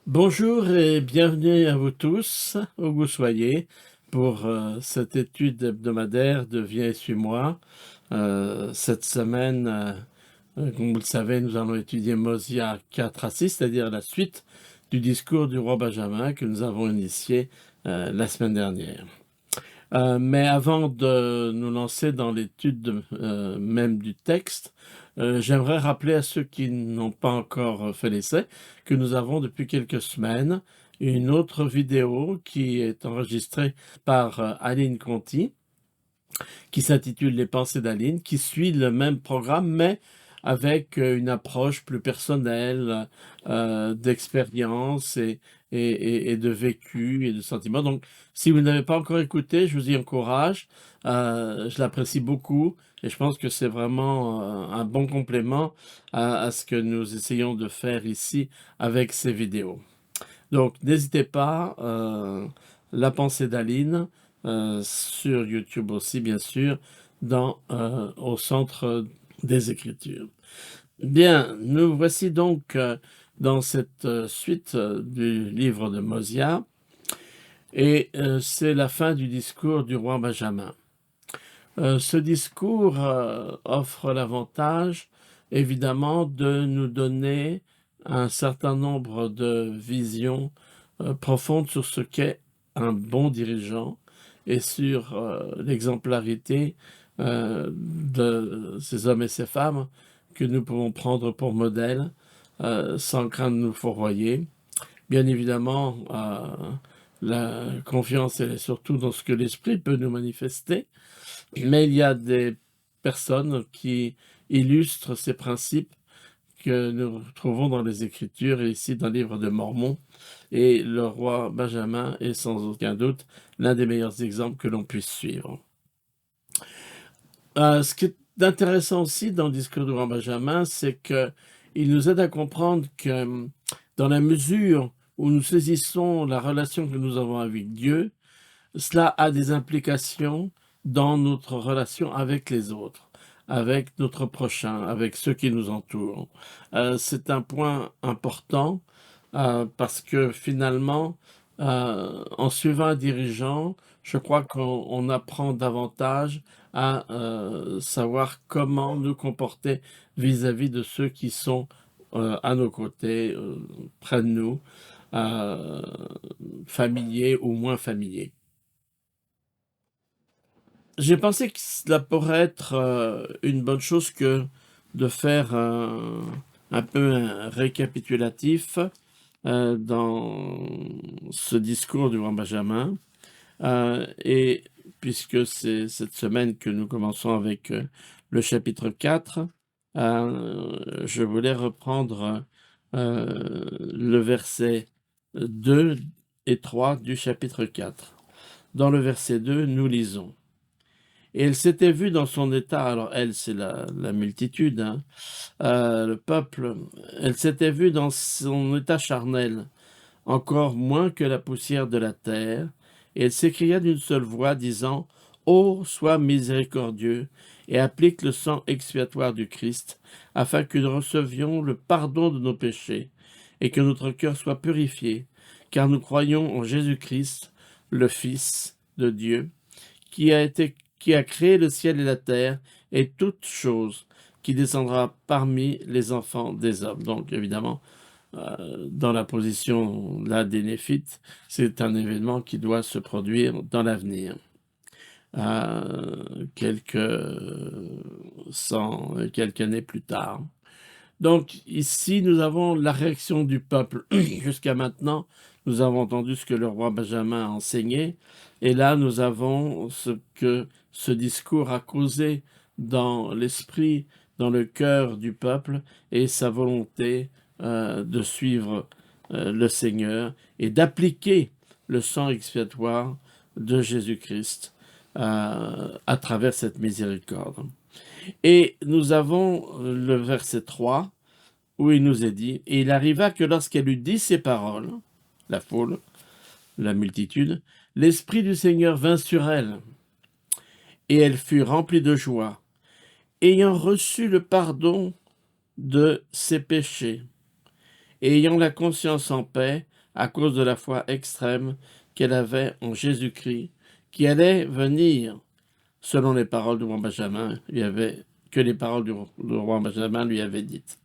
Bonjour et bienvenue à vous tous, où que vous soyez, pour cette étude hebdomadaire de Viens et suis-moi. Cette semaine, comme vous le savez, nous allons étudier Mosia 4 à 6, c'est-à-dire la suite du discours du roi Benjamin que nous avons initié la semaine dernière. Mais avant de nous lancer dans l'étude même du texte, j'aimerais rappeler à ceux qui n'ont pas encore fait l'essai que nous avons depuis quelques semaines une autre vidéo qui est enregistrée par Aline Conti, qui s'intitule Les pensées d'Aline, qui suit le même programme, mais avec une approche plus personnelle, d'expérience et de vécu et de sentiments. Donc, si vous n'avez pas encore écouté, je vous y encourage. Je l'apprécie beaucoup et je pense que c'est vraiment un bon complément à ce que nous essayons de faire ici avec ces vidéos. Donc, n'hésitez pas, La pensée d'Aline, sur YouTube aussi, bien sûr, au centre des Écritures. Bien, nous voici donc dans cette suite du livre de Mosia, et c'est la fin du discours du roi Benjamin. Ce discours offre l'avantage, évidemment, de nous donner un certain nombre de visions profondes sur ce qu'est un bon dirigeant et sur l'exemplarité de ces hommes et ces femmes que nous pouvons prendre pour modèle sans craindre de nous fourvoyer. Bien évidemment, la confiance, elle est surtout dans ce que l'esprit peut nous manifester, mais il y a des personnes qui illustrent ces principes que nous trouvons dans les Écritures et ici dans le livre de Mormon. Et le roi Benjamin est sans aucun doute l'un des meilleurs exemples que l'on puisse suivre. Ce qui est intéressant aussi dans le discours du roi Benjamin, c'est qu'il nous aide à comprendre que dans la mesure où nous saisissons la relation que nous avons avec Dieu, cela a des implications dans notre relation avec les autres, avec notre prochain, avec ceux qui nous entourent. C'est un point important parce que finalement, en suivant un dirigeant, je crois qu'on apprend davantage à savoir comment nous comporter vis-à-vis de ceux qui sont à nos côtés, près de nous, euh, familiers ou moins familiers. J'ai pensé que cela pourrait être une bonne chose que de faire un peu un récapitulatif dans ce discours du roi Benjamin. Et puisque c'est cette semaine que nous commençons avec le chapitre 4, je voulais reprendre le verset 2 et 3 du chapitre 4. Dans le verset 2, nous lisons. Et elle s'était vue dans son état, alors elle, c'est la multitude, hein, le peuple, elle s'était vue dans son état charnel, encore moins que la poussière de la terre, et elle s'écria d'une seule voix, disant, Ô, sois miséricordieux, et applique le sang expiatoire du Christ, afin que nous recevions le pardon de nos péchés, et que notre cœur soit purifié, car nous croyons en Jésus-Christ, le Fils de Dieu, qui a créé le ciel et la terre et toutes choses, qui descendra parmi les enfants des hommes. Donc évidemment, dans la position là des Néphites, c'est un événement qui doit se produire dans l'avenir. Quelques années plus tard. Donc ici, nous avons la réaction du peuple. Jusqu'à maintenant, nous avons entendu ce que le roi Benjamin a enseigné, et là, nous avons ce que ce discours a causé dans l'esprit, dans le cœur du peuple, et sa volonté de suivre le Seigneur et d'appliquer le sang expiatoire de Jésus-Christ à travers cette miséricorde. Et nous avons le verset 3, où il nous est dit, « Et il arriva que lorsqu'elle eut dit ces paroles, la foule, la multitude, l'Esprit du Seigneur vint sur elle, et elle fut remplie de joie, ayant reçu le pardon de ses péchés, et ayant la conscience en paix, à cause de la foi extrême qu'elle avait en Jésus-Christ, qui allait venir, selon les paroles du roi Benjamin, que les paroles du roi Benjamin lui avaient dites.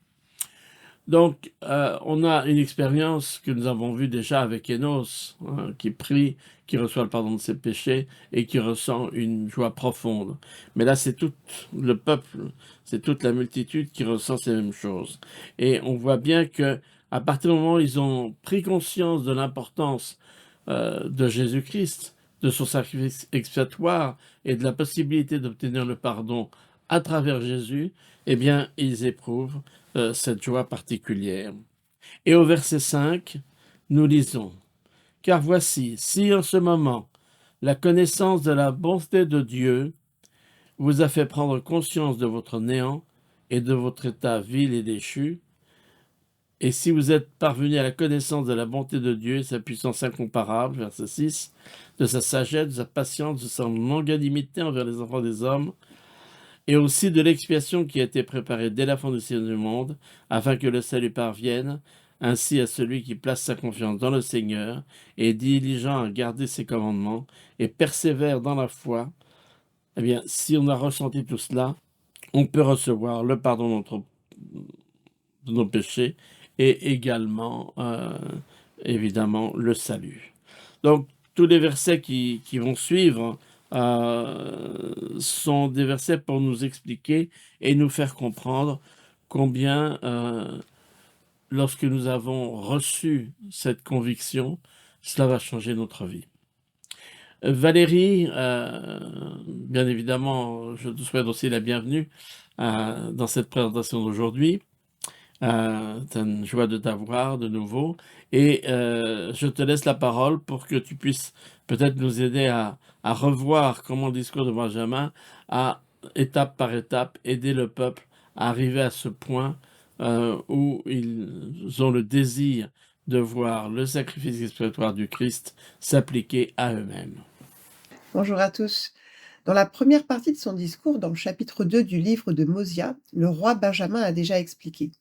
Donc, on a une expérience que nous avons vue déjà avec Enos, hein, qui prie, qui reçoit le pardon de ses péchés et qui ressent une joie profonde. Mais là, c'est tout le peuple, c'est toute la multitude qui ressent ces mêmes choses. Et on voit bien que à partir du moment où ils ont pris conscience de l'importance de Jésus-Christ, de son sacrifice expiatoire et de la possibilité d'obtenir le pardon à travers Jésus, eh bien, ils éprouvent cette joie particulière. Et au verset 5, nous lisons, « Car voici, si en ce moment la connaissance de la bonté de Dieu vous a fait prendre conscience de votre néant et de votre état vil et déchu, et si vous êtes parvenu à la connaissance de la bonté de Dieu et sa puissance incomparable, verset 6, de sa sagesse, de sa patience, de son longanimité envers les enfants des hommes, et aussi de l'expiation qui a été préparée dès la fondation du monde, afin que le salut parvienne ainsi à celui qui place sa confiance dans le Seigneur, et est diligent à garder ses commandements, et persévère dans la foi. Eh bien, si on a ressenti tout cela, on peut recevoir le pardon de nos péchés, et également, évidemment, le salut. Donc, tous les versets qui vont suivre sont des versets pour nous expliquer et nous faire comprendre combien, lorsque nous avons reçu cette conviction, cela va changer notre vie. Valérie, bien évidemment, je te souhaite aussi la bienvenue dans cette présentation d'aujourd'hui. C'est une joie de t'avoir de nouveau. Et je te laisse la parole pour que tu puisses peut-être nous aider à revoir comment le discours de Benjamin a, étape par étape, aidé le peuple à arriver à ce point où ils ont le désir de voir le sacrifice expiatoire du Christ s'appliquer à eux-mêmes. Bonjour à tous. Dans la première partie de son discours, dans le chapitre 2 du livre de Mosia, le roi Benjamin a déjà expliqué.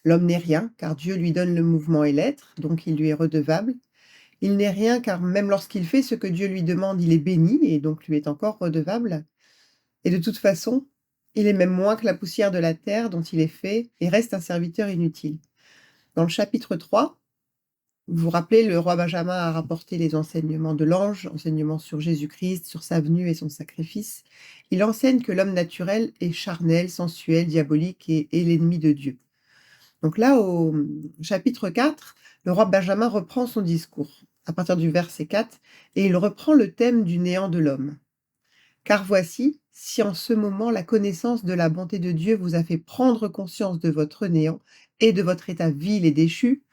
L'homme n'est rien, car Dieu lui donne le mouvement et l'être, donc il lui est redevable. Il n'est rien, car même lorsqu'il fait ce que Dieu lui demande, il est béni, et donc lui est encore redevable. Et de toute façon, il est même moins que la poussière de la terre dont il est fait, et reste un serviteur inutile. Dans le chapitre 3, vous vous rappelez, le roi Benjamin a rapporté les enseignements de l'ange, enseignements sur Jésus-Christ, sur sa venue et son sacrifice. Il enseigne que l'homme naturel est charnel, sensuel, diabolique et l'ennemi de Dieu. Donc là, au chapitre 4, le roi Benjamin reprend son discours, à partir du verset 4, et il reprend le thème du néant de l'homme. « Car voici, si en ce moment la connaissance de la bonté de Dieu vous a fait prendre conscience de votre néant et de votre état vil et déchu, »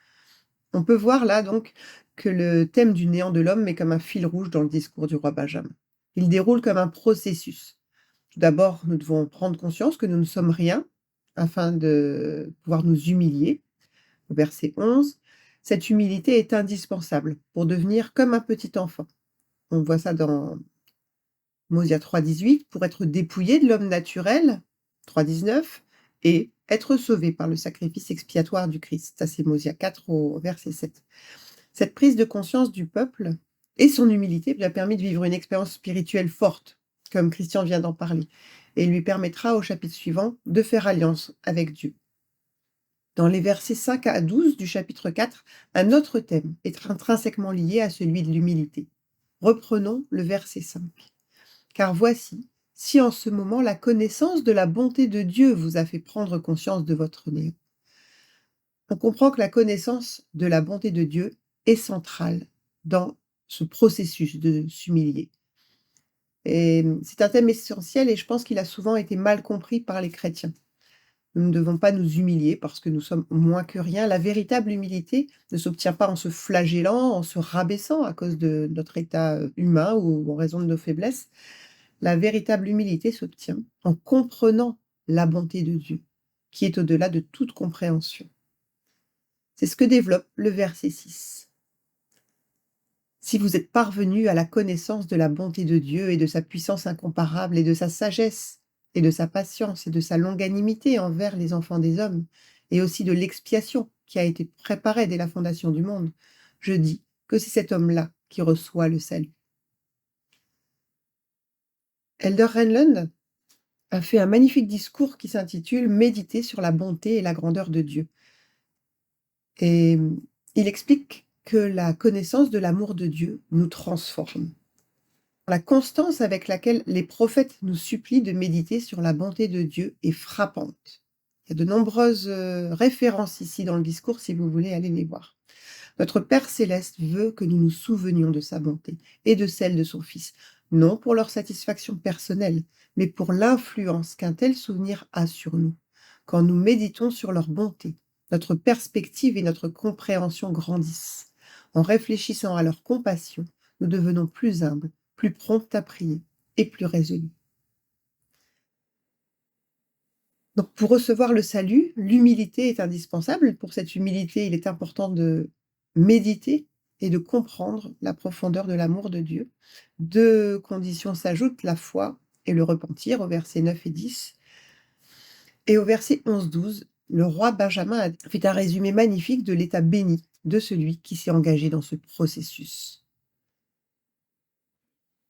on peut voir là donc que le thème du néant de l'homme est comme un fil rouge dans le discours du roi Benjamin. Il déroule comme un processus. Tout d'abord, nous devons prendre conscience que nous ne sommes rien afin de pouvoir nous humilier. Au verset 11, cette humilité est indispensable pour devenir comme un petit enfant. On voit ça dans Mosia 3,18, pour être dépouillé de l'homme naturel, 3,19, et être sauvé par le sacrifice expiatoire du Christ. Ça, c'est Mosia 4 au verset 7. Cette prise de conscience du peuple et son humilité lui a permis de vivre une expérience spirituelle forte, comme Christian vient d'en parler, et lui permettra au chapitre suivant de faire alliance avec Dieu. Dans les versets 5 à 12 du chapitre 4, un autre thème est intrinsèquement lié à celui de l'humilité. Reprenons le verset 5. « Car voici, si en ce moment la connaissance de la bonté de Dieu vous a fait prendre conscience de votre néant. » On comprend que la connaissance de la bonté de Dieu est centrale dans ce processus de s'humilier. Et c'est un thème essentiel et je pense qu'il a souvent été mal compris par les chrétiens. Nous ne devons pas nous humilier parce que nous sommes moins que rien. La véritable humilité ne s'obtient pas en se flagellant, en se rabaissant à cause de notre état humain ou en raison de nos faiblesses. La véritable humilité s'obtient en comprenant la bonté de Dieu, qui est au-delà de toute compréhension. C'est ce que développe le verset 6. « Si vous êtes parvenus à la connaissance de la bonté de Dieu et de sa puissance incomparable et de sa sagesse et de sa patience et de sa longanimité envers les enfants des hommes et aussi de l'expiation qui a été préparée dès la fondation du monde, je dis que c'est cet homme-là qui reçoit le salut. Elder Renlund a fait un magnifique discours qui s'intitule Méditer sur la bonté et la grandeur de Dieu. Et il explique que la connaissance de l'amour de Dieu nous transforme. La constance avec laquelle les prophètes nous supplient de méditer sur la bonté de Dieu est frappante. Il y a de nombreuses références ici dans le discours si vous voulez aller les voir. Notre Père céleste veut que nous nous souvenions de sa bonté et de celle de son Fils, non pour leur satisfaction personnelle, mais pour l'influence qu'un tel souvenir a sur nous. Quand nous méditons sur leur bonté, notre perspective et notre compréhension grandissent. En réfléchissant à leur compassion, nous devenons plus humbles, plus prompts à prier et plus résolus. Donc pour recevoir le salut, l'humilité est indispensable. Pour cette humilité, il est important de méditer et de comprendre la profondeur de l'amour de Dieu. 2 conditions s'ajoutent, la foi et le repentir, au versets 9 et 10. Et au verset 11-12, le roi Benjamin a fait un résumé magnifique de l'état béni de celui qui s'est engagé dans ce processus.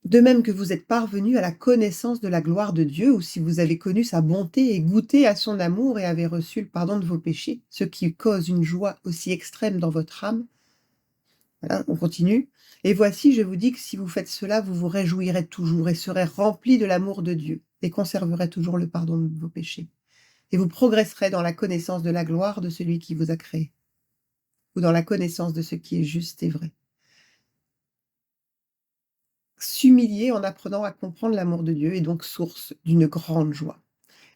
De même que vous êtes parvenus à la connaissance de la gloire de Dieu, ou si vous avez connu sa bonté et goûté à son amour et avez reçu le pardon de vos péchés, ce qui cause une joie aussi extrême dans votre âme. Voilà, on continue. Et voici, je vous dis que si vous faites cela, vous vous réjouirez toujours et serez remplis de l'amour de Dieu et conserverez toujours le pardon de vos péchés. Et vous progresserez dans la connaissance de la gloire de celui qui vous a créé, ou dans la connaissance de ce qui est juste et vrai. S'humilier en apprenant à comprendre l'amour de Dieu est donc source d'une grande joie.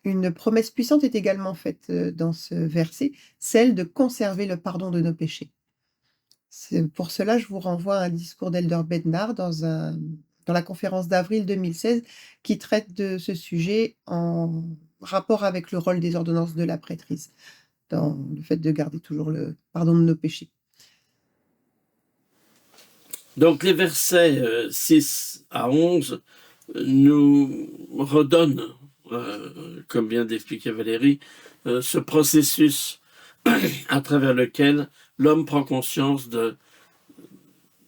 Une promesse puissante est également faite dans ce verset, celle de conserver le pardon de nos péchés. Pour cela, je vous renvoie à un discours d'Elder Bednar dans la conférence d'avril 2016 qui traite de ce sujet en rapport avec le rôle des ordonnances de la prêtrise, dans le fait de garder toujours le pardon de nos péchés. Donc les versets 6 à 11 nous redonnent, comme vient d'expliquer Valérie, ce processus à travers lequel l'homme prend conscience de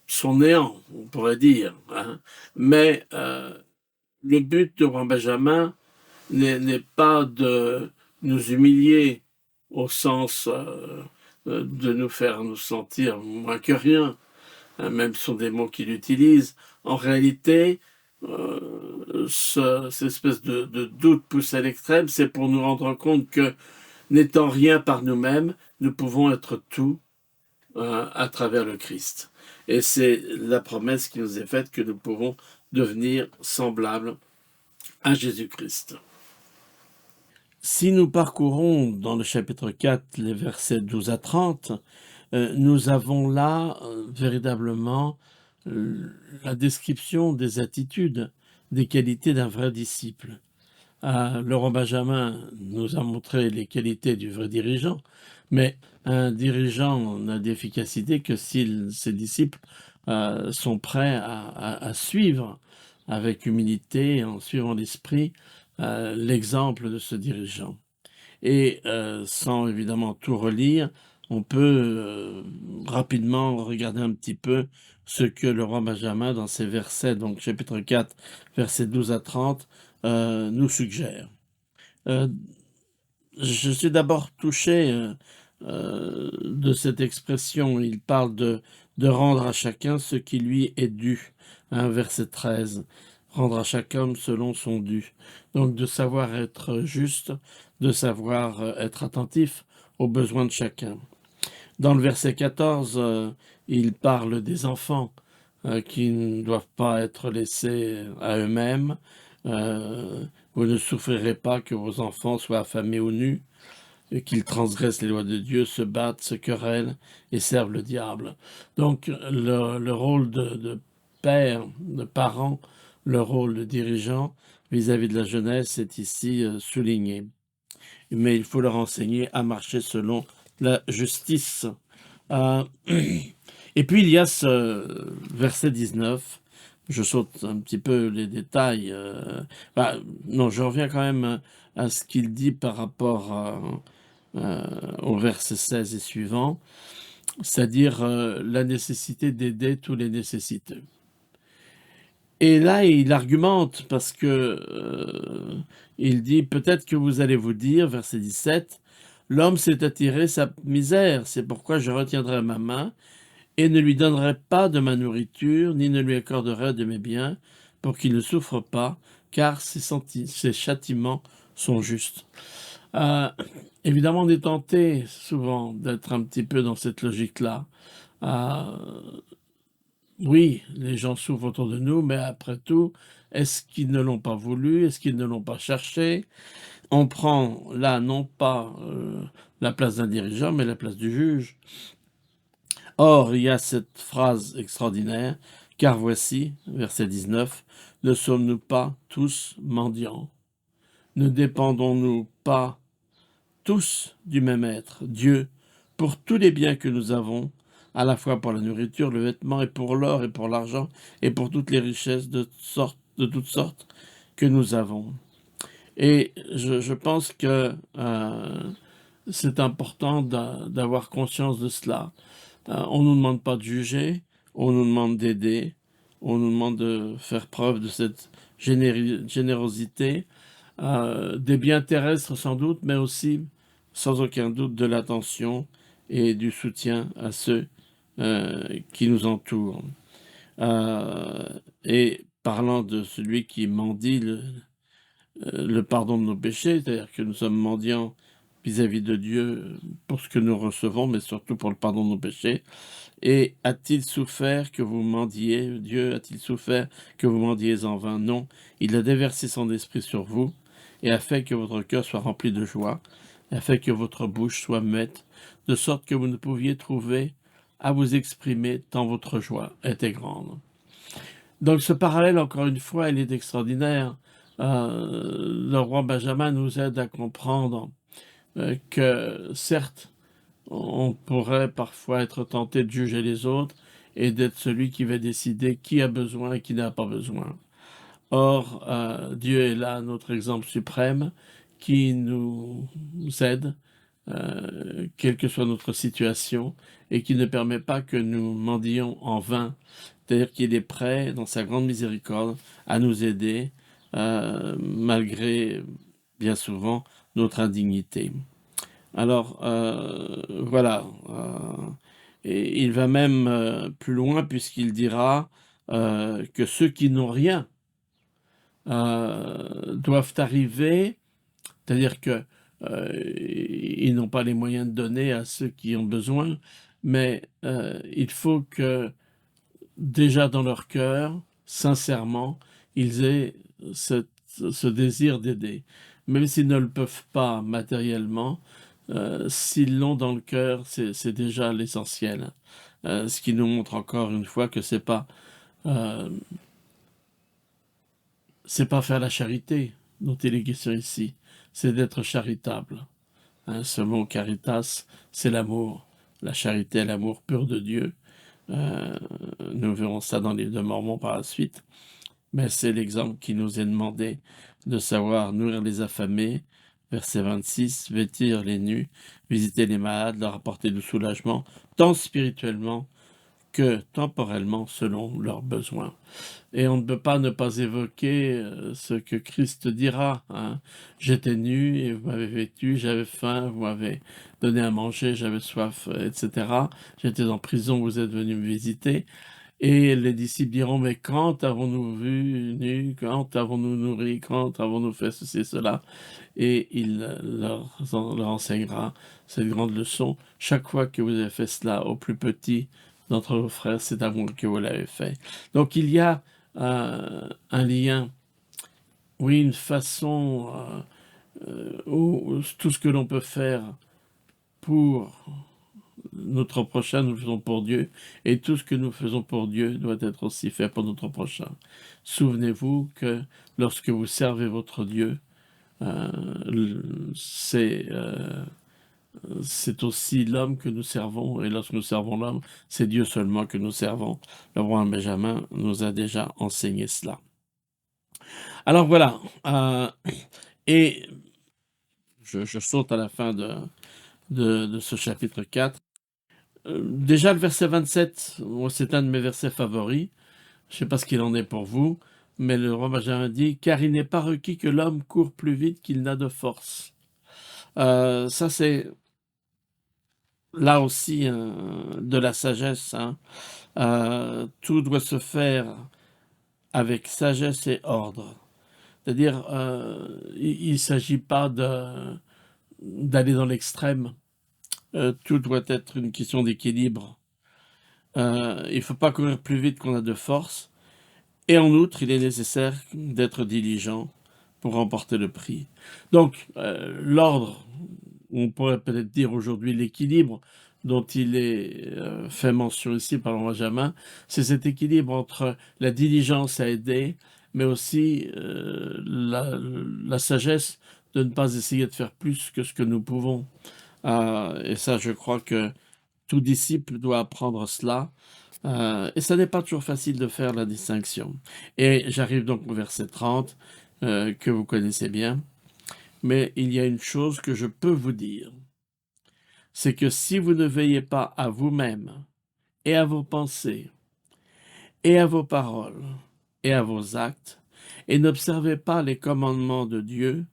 son néant, on pourrait dire. Hein. Mais le but de Roi Benjamin n'est pas de nous humilier au sens de nous faire nous sentir moins que rien, hein, même ce sont des mots qu'il utilise. En réalité, cette espèce de doute poussé à l'extrême, c'est pour nous rendre compte que, n'étant rien par nous-mêmes, nous pouvons être tout à travers le Christ. Et c'est la promesse qui nous est faite que nous pouvons devenir semblables à Jésus-Christ. Si nous parcourons dans le chapitre 4 les versets 12 à 30, nous avons là véritablement la description des attitudes, des qualités d'un vrai disciple. Le roi Benjamin nous a montré les qualités du vrai dirigeant, mais un dirigeant n'a d'efficacité que si ses disciples sont prêts à suivre avec humilité, en suivant l'esprit, l'exemple de ce dirigeant. Et sans évidemment tout relire, on peut rapidement regarder un petit peu ce que le roi Benjamin, dans ses versets, donc chapitre 4, versets 12 à 30, nous suggère. Je suis d'abord touché de cette expression. Il parle de rendre à chacun ce qui lui est dû. Hein, verset 13. Rendre à chaque homme selon son dû. Donc de savoir être juste, de savoir être attentif aux besoins de chacun. Dans le verset 14, il parle des enfants qui ne doivent pas être laissés à eux-mêmes. Vous ne souffrirez pas que vos enfants soient affamés ou nus, et qu'ils transgressent les lois de Dieu, se battent, se querellent et servent le diable. Donc le rôle de père, de parent, le rôle de dirigeant vis-à-vis de la jeunesse est ici souligné. Mais il faut leur enseigner à marcher selon la justice. Et puis il y a ce verset 19, je saute un petit peu les détails, non, je reviens quand même à ce qu'il dit par rapport au verset 16 et suivant. c'est-à-dire la nécessité d'aider tous les nécessiteux. Et là, il argumente parce que, il dit: «Peut-être que vous allez vous dire», verset 17: «L'homme s'est attiré sa misère, c'est pourquoi je retiendrai ma main et ne lui donnerai pas de ma nourriture, ni ne lui accorderai de mes biens, pour qu'il ne souffre pas, car ses châtiments sont justes». Heu, Évidemment, on est tenté souvent d'être un petit peu dans cette logique-là. Oui, les gens souffrent autour de nous, mais après tout, est-ce qu'ils ne l'ont pas voulu? Est-ce qu'ils ne l'ont pas cherché? On prend là, non pas, la place d'un dirigeant, mais la place du juge. Or, il y a cette phrase extraordinaire: «Car voici», verset 19: «Ne sommes-nous pas tous mendiants? Ne dépendons-nous pas tous du même être, Dieu, pour tous les biens que nous avons, à la fois pour la nourriture, le vêtement, et pour l'or et pour l'argent, et pour toutes les richesses de toutes sortes que nous avons». Et je pense que c'est important d'avoir conscience de cela. On ne nous demande pas de juger, on nous demande d'aider, on nous demande de faire preuve de cette générosité, des biens terrestres sans doute, mais aussi, sans aucun doute, de l'attention et du soutien à ceux qui nous entourent. Euh, et parlant de celui qui mendie le pardon de nos péchés, c'est-à-dire que nous sommes mendiants vis-à-vis de Dieu pour ce que nous recevons, mais surtout pour le pardon de nos péchés. Et a-t-il souffert que vous mendiez? Dieu a-t-il souffert que vous mendiez en vain? Non, il a déversé son esprit sur vous et a fait que votre cœur soit rempli de joie, et a fait que votre bouche soit muette, de sorte que vous ne pouviez trouver à vous exprimer tant votre joie était grande. Donc ce parallèle, encore une fois, il est extraordinaire. Le roi Benjamin nous aide à comprendre que certes, on pourrait parfois être tenté de juger les autres et d'être celui qui va décider qui a besoin et qui n'a pas besoin. Or, Dieu est là, notre exemple suprême, qui nous aide, quelle que soit notre situation, et qui ne permet pas que nous mendions en vain. C'est-à-dire qu'il est prêt, dans sa grande miséricorde, à nous aider, malgré, bien souvent, notre indignité. Alors, voilà, et il va même, plus loin puisqu'il dira, que ceux qui n'ont rien, doivent arriver, c'est-à-dire que, ils n'ont pas les moyens de donner à ceux qui ont besoin, mais, il faut que, déjà dans leur cœur, sincèrement, ils aient ce désir d'aider. Même s'ils ne le peuvent pas matériellement, s'ils l'ont dans le cœur, c'est déjà l'essentiel. Ce qui nous montre encore une fois que heu, c'est pas faire la charité dont il est question ici, c'est d'être charitable. Hein, ce mot caritas, c'est l'amour. La charité est l'amour pur de Dieu. Heu, Nous verrons ça dans les livre de Mormon par la suite. Mais c'est l'exemple qui nous est demandé, de savoir nourrir les affamés, verset 26, vêtir les nus, visiter les malades, leur apporter du soulagement, tant spirituellement que temporellement selon leurs besoins. Et on ne peut pas ne pas évoquer ce que Christ dira, hein. J'étais nu et vous m'avez vêtu, j'avais faim, vous m'avez donné à manger, j'avais soif, etc. J'étais en prison, vous êtes venus me visiter. Et les disciples diront: «Mais quand avons-nous vu nu? Quand avons-nous nourri? Quand avons-nous fait ceci et cela?» Et il leur enseignera cette grande leçon: «Chaque fois que vous avez fait cela au plus petit d'entre vos frères, c'est à moi que vous l'avez fait». Donc il y a, un lien, oui, une façon, où tout ce que l'on peut faire pour notre prochain, nous le faisons pour Dieu, et tout ce que nous faisons pour Dieu doit être aussi fait pour notre prochain. Souvenez-vous que lorsque vous servez votre Dieu, c'est aussi l'homme que nous servons, et lorsque nous servons l'homme, c'est Dieu seulement que nous servons. Le roi Benjamin nous a déjà enseigné cela. Alors voilà, et je saute à la fin de ce chapitre 4. Déjà, le verset 27, moi, c'est un de mes versets favoris. Je ne sais pas ce qu'il en est pour vous, mais le roi Benjamin dit « Car il n'est pas requis que l'homme court plus vite qu'il n'a de force ». Ça, c'est là aussi de la sagesse. Hein. Tout doit se faire avec sagesse et ordre. C'est-à-dire, il ne s'agit pas d'aller dans l'extrême. Tout doit être une question d'équilibre. Il ne faut pas courir plus vite qu'on a de force. Et en outre, il est nécessaire d'être diligent pour remporter le prix. Donc, l'ordre, on pourrait peut-être dire aujourd'hui l'équilibre dont il est fait mention ici par le roi Benjamin, c'est cet équilibre entre la diligence à aider, mais aussi la sagesse de ne pas essayer de faire plus que ce que nous pouvons. Et ça, je crois que tout disciple doit apprendre cela. Et ça n'est pas toujours facile de faire la distinction. Et j'arrive donc au verset 30, que vous connaissez bien. Mais il y a une chose que je peux vous dire, c'est que si vous ne veillez pas à vous-même, et à vos pensées, et à vos paroles, et à vos actes, et n'observez pas les commandements de Dieu,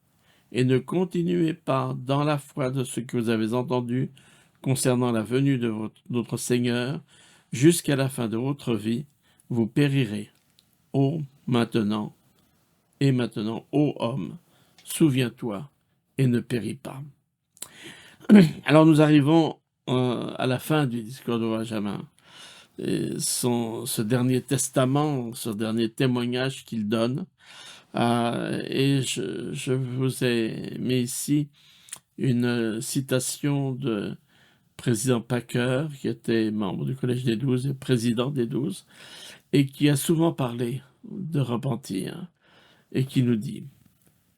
et ne continuez pas dans la foi de ce que vous avez entendu concernant la venue de notre Seigneur, jusqu'à la fin de votre vie, vous périrez. Ô maintenant, et maintenant, ô homme, souviens-toi et ne péris pas. Alors nous arrivons à la fin du discours de Benjamin. Ce dernier testament, ce dernier témoignage qu'il donne. Et je vous ai mis ici une citation de président Packer, qui était membre du Collège des 12 et président des 12, et qui a souvent parlé de repentir, et qui nous dit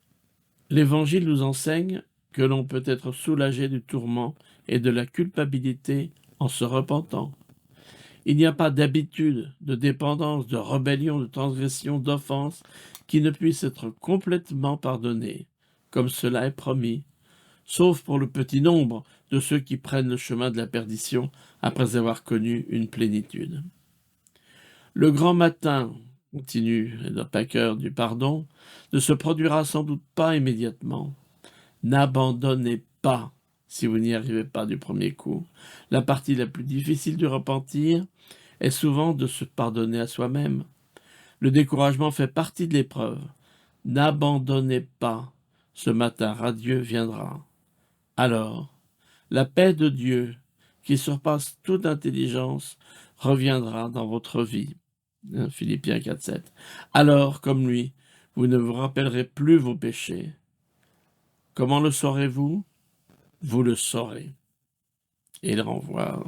« L'Évangile nous enseigne que l'on peut être soulagé du tourment et de la culpabilité en se repentant. Il n'y a pas d'habitude, de dépendance, de rébellion, de transgression, d'offense qui ne puisse être complètement pardonnée, comme cela est promis, sauf pour le petit nombre de ceux qui prennent le chemin de la perdition après avoir connu une plénitude. Le grand matin, continue le Packer du pardon, ne se produira sans doute pas immédiatement. N'abandonnez pas, si vous n'y arrivez pas du premier coup. La partie la plus difficile du repentir est souvent de se pardonner à soi-même. Le découragement fait partie de l'épreuve. N'abandonnez pas, ce matin radieux viendra. Alors, la paix de Dieu, qui surpasse toute intelligence, reviendra dans votre vie. Philippiens 4,7. Alors, comme lui, vous ne vous rappellerez plus vos péchés. Comment le saurez-vous? Vous le saurez. Et il renvoie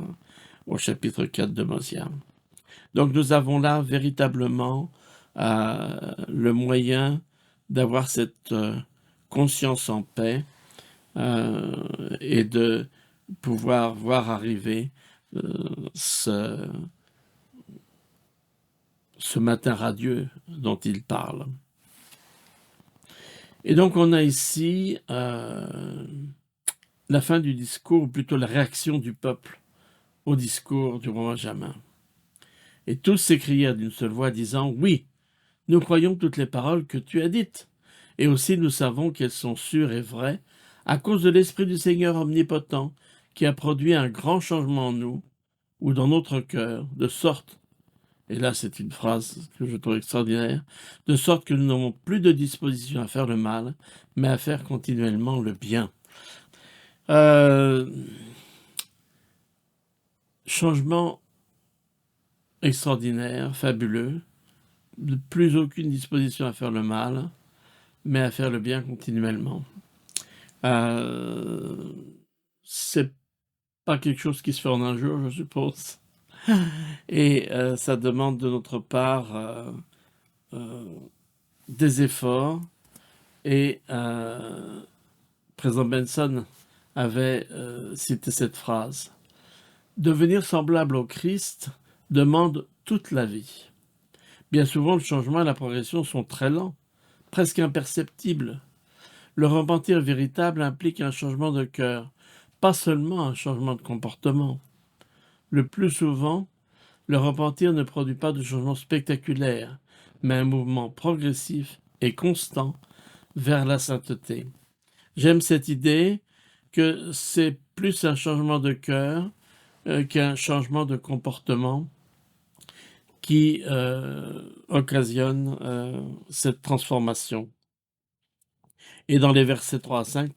au chapitre 4 de Mosia. Donc nous avons là véritablement le moyen d'avoir cette conscience en paix et de pouvoir voir arriver ce matin radieux dont il parle. Et donc on a ici la fin du discours, ou plutôt la réaction du peuple au discours du roi Benjamin. Et tous s'écrièrent d'une seule voix, disant « Oui, nous croyons toutes les paroles que tu as dites, et aussi nous savons qu'elles sont sûres et vraies, à cause de l'Esprit du Seigneur omnipotent, qui a produit un grand changement en nous, ou dans notre cœur, de sorte, et là c'est une phrase que je trouve extraordinaire, de sorte que nous n'avons plus de disposition à faire le mal, mais à faire continuellement le bien. » Changement extraordinaire, fabuleux, plus aucune disposition à faire le mal, mais à faire le bien continuellement. C'est pas quelque chose qui se fait en un jour, je suppose. Et ça demande de notre part des efforts. Et président Benson avait cité cette phrase. Devenir semblable au Christ demande toute la vie. Bien souvent, le changement et la progression sont très lents, presque imperceptibles. Le repentir véritable implique un changement de cœur, pas seulement un changement de comportement. Le plus souvent, le repentir ne produit pas de changement spectaculaire, mais un mouvement progressif et constant vers la sainteté. J'aime cette idée que c'est plus un changement de cœur qu'un changement de comportement qui occasionne cette transformation. Et dans les versets 3 à 5,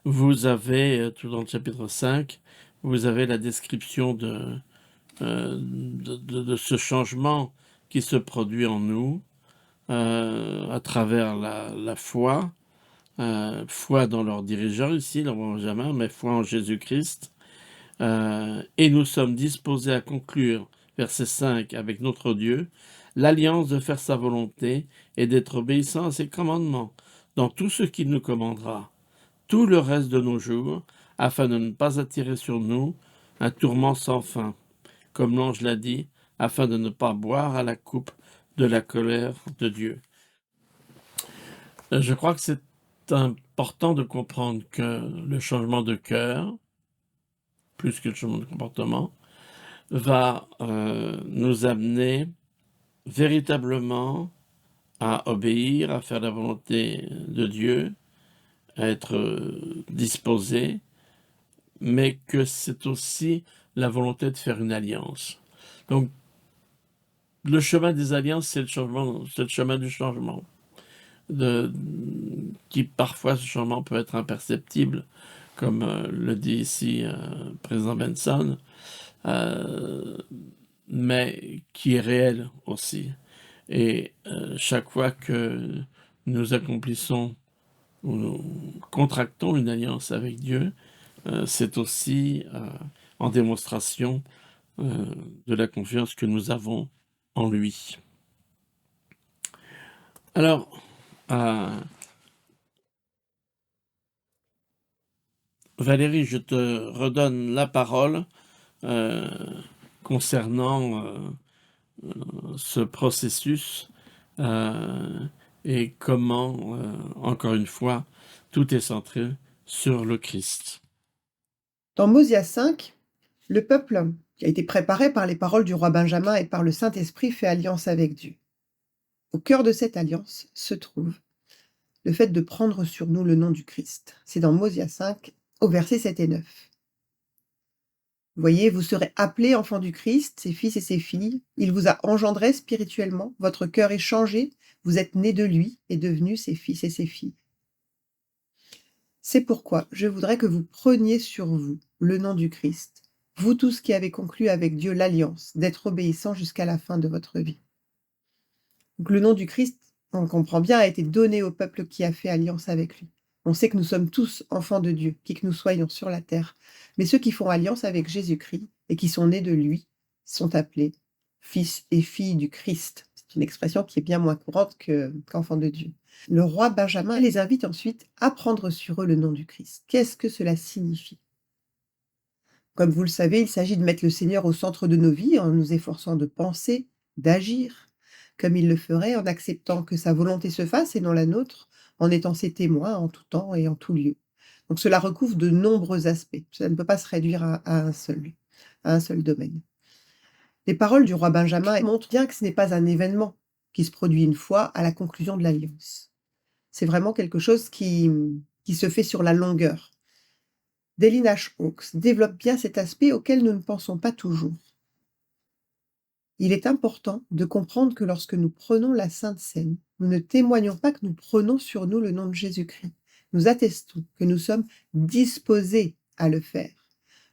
vous avez, tout dans le chapitre 5, vous avez la description de ce changement qui se produit en nous à travers la foi, foi dans leur dirigeant ici, le roi Benjamin, mais foi en Jésus-Christ. Et nous sommes disposés à conclure, verset 5, avec notre Dieu, l'alliance de faire sa volonté et d'être obéissants à ses commandements, dans tout ce qu'il nous commandera, tout le reste de nos jours, afin de ne pas attirer sur nous un tourment sans fin, comme l'ange l'a dit, afin de ne pas boire à la coupe de la colère de Dieu. Je crois que c'est important de comprendre que le changement de cœur, plus que le changement de comportement, va nous amener véritablement à obéir, à faire la volonté de Dieu, à être disposé, mais que c'est aussi la volonté de faire une alliance. Donc, le chemin des alliances, c'est le chemin du changement, qui parfois ce changement peut être imperceptible, comme le dit ici président Benson, mais qui est réel aussi. Et chaque fois que nous accomplissons ou nous contractons une alliance avec Dieu, c'est aussi en démonstration de la confiance que nous avons en lui. Alors, Valérie, je te redonne la parole concernant ce processus et comment, encore une fois, tout est centré sur le Christ. Dans Mosia 5, le peuple, qui a été préparé par les paroles du roi Benjamin et par le Saint-Esprit, fait alliance avec Dieu. Au cœur de cette alliance se trouve le fait de prendre sur nous le nom du Christ. C'est dans Mosia 5, au verset 7 et 9. Vous voyez, vous serez appelés enfants du Christ, ses fils et ses filles. Il vous a engendré spirituellement, votre cœur est changé, vous êtes nés de lui et devenus ses fils et ses filles. C'est pourquoi je voudrais que vous preniez sur vous le nom du Christ, vous tous qui avez conclu avec Dieu l'alliance d'être obéissants jusqu'à la fin de votre vie. Donc le nom du Christ, on comprend bien, a été donné au peuple qui a fait alliance avec lui. On sait que nous sommes tous enfants de Dieu, qui que nous soyons sur la terre. Mais ceux qui font alliance avec Jésus-Christ et qui sont nés de lui sont appelés fils et filles du Christ. C'est une expression qui est bien moins courante qu'enfants de Dieu. Le roi Benjamin les invite ensuite à prendre sur eux le nom du Christ. Qu'est-ce que cela signifie? Comme vous le savez, il s'agit de mettre le Seigneur au centre de nos vies en nous efforçant de penser, d'agir, comme il le ferait en acceptant que sa volonté se fasse et non la nôtre, en étant ses témoins en tout temps et en tout lieu. Donc cela recouvre de nombreux aspects. Cela ne peut pas se réduire à un seul domaine. Les paroles du roi Benjamin montrent bien que ce n'est pas un événement qui se produit une fois à la conclusion de l'alliance. C'est vraiment quelque chose qui se fait sur la longueur. Dellin H. Oaks développe bien cet aspect auquel nous ne pensons pas toujours. Il est important de comprendre que lorsque nous prenons la Sainte Seine, nous ne témoignons pas que nous prenons sur nous le nom de Jésus-Christ. Nous attestons que nous sommes disposés à le faire.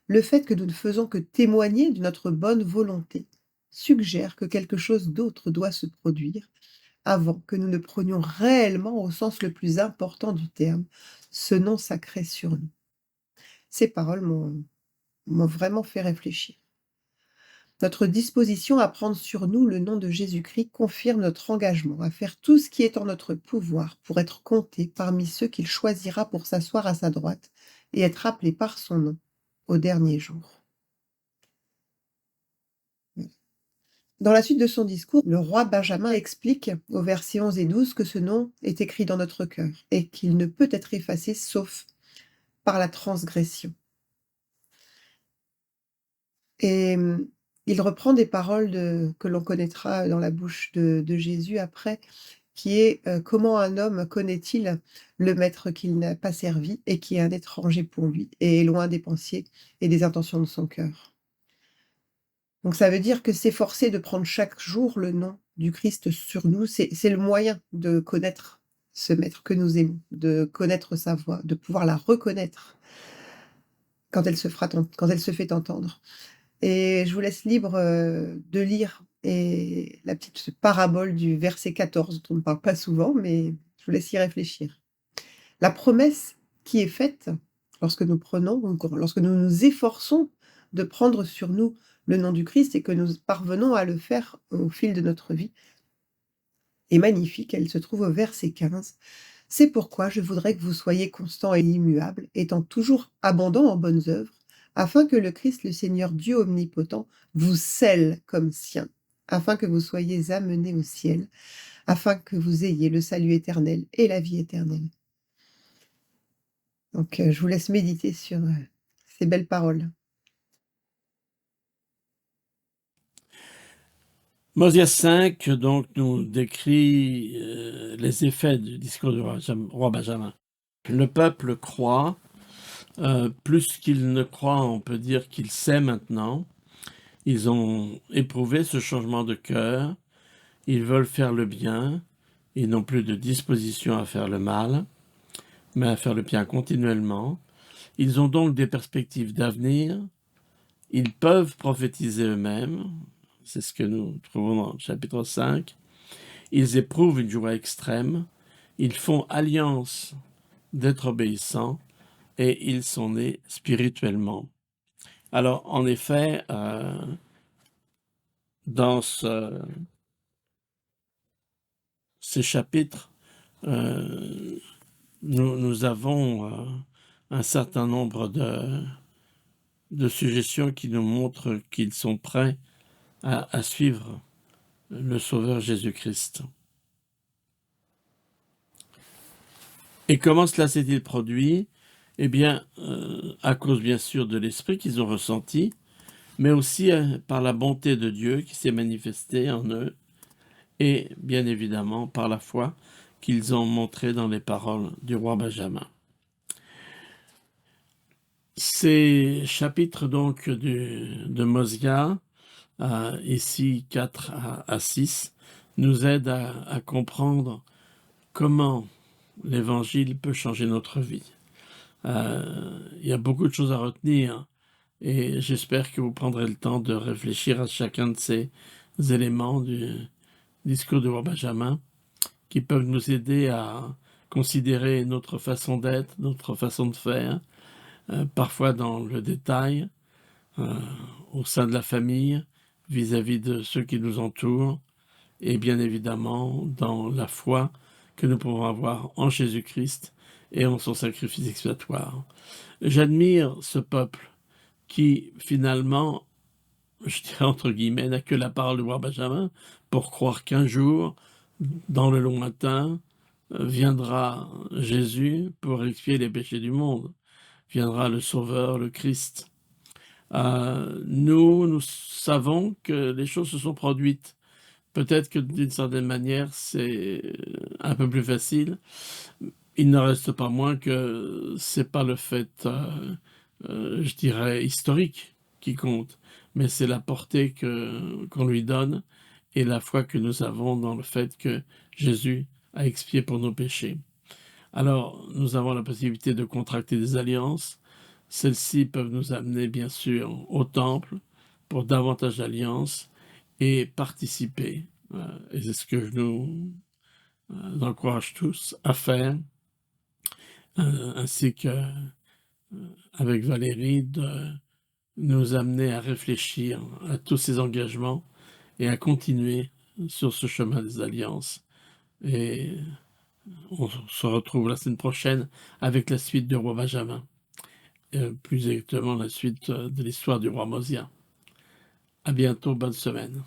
Le fait que nous ne faisons que témoigner de notre bonne volonté suggère que quelque chose d'autre doit se produire avant que nous ne prenions réellement, au sens le plus important du terme, ce nom sacré sur nous. Ces paroles m'ont vraiment fait réfléchir. Notre disposition à prendre sur nous le nom de Jésus-Christ confirme notre engagement à faire tout ce qui est en notre pouvoir pour être compté parmi ceux qu'il choisira pour s'asseoir à sa droite et être appelé par son nom au dernier jour. Dans la suite de son discours, le roi Benjamin explique aux versets 11 et 12 que ce nom est écrit dans notre cœur et qu'il ne peut être effacé sauf par la transgression. Et il reprend des paroles que l'on connaîtra dans la bouche de Jésus après, qui est, «Comment un homme connaît-il le maître qu'il n'a pas servi et qui est un étranger pour lui et est loin des pensées et des intentions de son cœur?» Donc ça veut dire que s'efforcer de prendre chaque jour le nom du Christ sur nous, c'est le moyen de connaître ce maître que nous aimons, de connaître sa voix, de pouvoir la reconnaître quand elle se fait entendre. Et je vous laisse libre, de lire et la petite parabole du verset 14 dont on ne parle pas souvent, mais je vous laisse y réfléchir. La promesse qui est faite lorsque nous prenons ou lorsque nous nous efforçons de prendre sur nous le nom du Christ et que nous parvenons à le faire au fil de notre vie est magnifique. Elle se trouve au verset 15. C'est pourquoi je voudrais que vous soyez constants et immuables, étant toujours abondants en bonnes œuvres, afin que le Christ, le Seigneur Dieu omnipotent, vous scelle comme sien, afin que vous soyez amenés au ciel, afin que vous ayez le salut éternel et la vie éternelle. Donc, je vous laisse méditer sur, ces belles paroles. Mosia 5 donc nous décrit les effets du discours du roi Benjamin. Le peuple croit, plus qu'il ne croit, on peut dire qu'il sait maintenant. Ils ont éprouvé ce changement de cœur, ils veulent faire le bien, ils n'ont plus de disposition à faire le mal, mais à faire le bien continuellement. Ils ont donc des perspectives d'avenir, ils peuvent prophétiser eux-mêmes, c'est ce que nous trouvons dans le chapitre 5. Ils éprouvent une joie extrême, ils font alliance d'être obéissants et ils sont nés spirituellement. Alors, en effet, dans ces chapitres, nous avons un certain nombre de suggestions qui nous montrent qu'ils sont prêts à suivre le Sauveur Jésus-Christ. Et comment cela s'est-il produit? Eh bien, à cause bien sûr de l'esprit qu'ils ont ressenti, mais aussi par la bonté de Dieu qui s'est manifestée en eux, et bien évidemment par la foi qu'ils ont montrée dans les paroles du roi Benjamin. Ces chapitres donc de Mosia, ici 4 à 6, nous aident à comprendre comment l'Évangile peut changer notre vie. Il y a beaucoup de choses à retenir et j'espère que vous prendrez le temps de réfléchir à chacun de ces éléments du discours de roi Benjamin qui peuvent nous aider à considérer notre façon d'être, notre façon de faire, parfois dans le détail, au sein de la famille, vis-à-vis de ceux qui nous entourent, et bien évidemment dans la foi que nous pouvons avoir en Jésus-Christ et en son sacrifice expiatoire. J'admire ce peuple qui, finalement, je dirais entre guillemets, n'a que la parole du roi Benjamin pour croire qu'un jour, dans le lointain, viendra Jésus pour expier les péchés du monde. Viendra le Sauveur, le Christ. Nous savons que les choses se sont produites. Peut-être que d'une certaine manière, c'est un peu plus facile. Il ne reste pas moins que c'est pas le fait, je dirais, historique qui compte, mais c'est la portée qu'on lui donne et la foi que nous avons dans le fait que Jésus a expié pour nos péchés. Alors, nous avons la possibilité de contracter des alliances. Celles-ci peuvent nous amener, bien sûr, au temple pour davantage d'alliances et participer. Et c'est ce que je nous encourage tous à faire, ainsi que avec Valérie, de nous amener à réfléchir à tous ces engagements et à continuer sur ce chemin des alliances. Et on se retrouve la semaine prochaine avec la suite du roi Benjamin, plus exactement la suite de l'histoire du roi Mosia. À bientôt, bonne semaine.